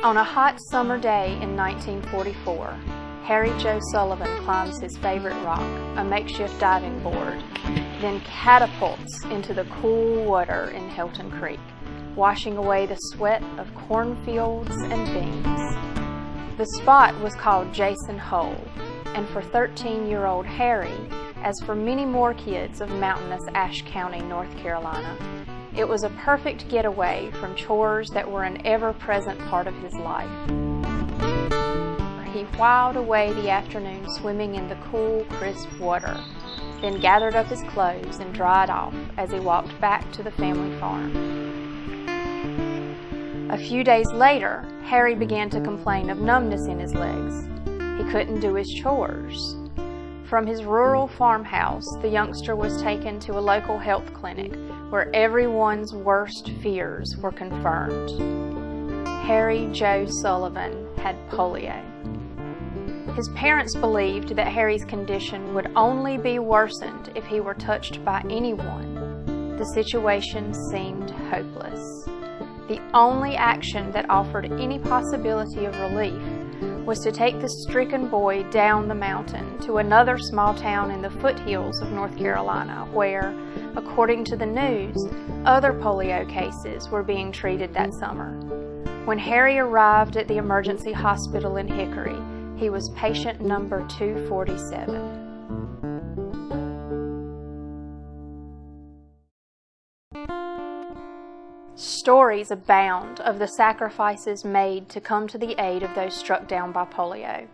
On a hot summer day in 1944, Harry Joe Sullivan climbs his favorite rock, a makeshift diving board, then catapults into the cool water in Hilton Creek, washing away the sweat of cornfields and beans. The spot was called Jason Hole, and for 13-year-old Harry, as for many more kids of mountainous Ashe County, North Carolina, it was a perfect getaway from chores that were an ever-present part of his life. He whiled away the afternoon swimming in the cool, crisp water, then gathered up his clothes and dried off as he walked back to the family farm. A few days later, Harry began to complain of numbness in his legs. He couldn't do his chores. From his rural farmhouse, the youngster was taken to a local health clinic where everyone's worst fears were confirmed. Harry Joe Sullivan had polio. His parents believed that Harry's condition would only be worsened if he were touched by anyone. The situation seemed hopeless. The only action that offered any possibility of relief was to take the stricken boy down the mountain to another small town in the foothills of North Carolina where, according to the news, other polio cases were being treated that summer. When Harry arrived at the emergency hospital in Hickory, he was patient number 247. Stories abound of the sacrifices made to come to the aid of those struck down by polio.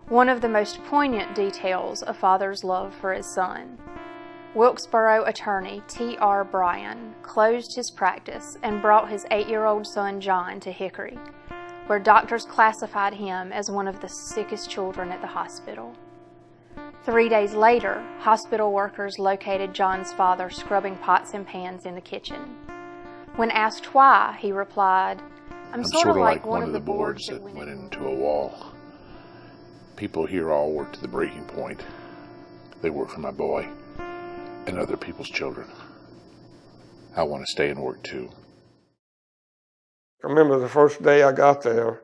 One of the most poignant details a father's love for his son. Wilkesboro attorney T.R. Bryan closed his practice and brought his 8-year-old son John to Hickory, where doctors classified him as one of the sickest children at the hospital. 3 days later, hospital workers located John's father scrubbing pots and pans in the kitchen. When asked why, he replied, I'm sort of like one of the boards that went into a wall. People here all work to the breaking point. They work for my boy and other people's children. I want to stay and work too. I remember the first day I got there,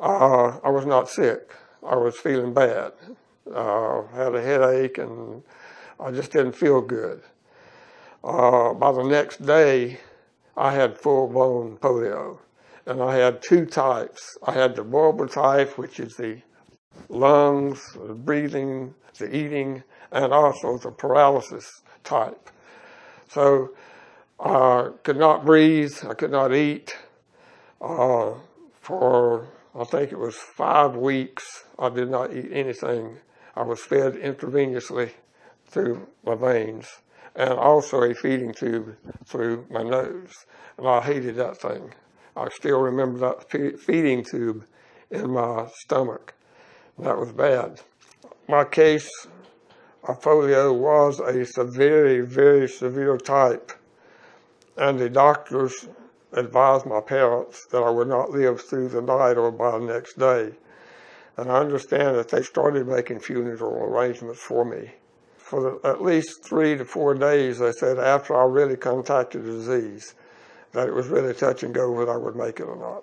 I was not sick. I was feeling bad. I had a headache and I just didn't feel good. By the next day, I had full-blown polio, and I had two types. I had the vulvar type, which is the lungs, the breathing, the eating, and also the paralysis type. So I could not breathe, I could not eat. For, I think it was 5 weeks, I did not eat anything. I was fed intravenously through my veins, and also a feeding tube through my nose. And I hated that thing. I still remember that feeding tube in my stomach. That was bad. My case of polio was a very, very severe type. And the doctors advised my parents that I would not live through the night or by the next day. And I understand that they started making funeral arrangements for me. For at least 3 to 4 days, they said, after I really contacted the disease, that it was really touch and go whether I would make it or not.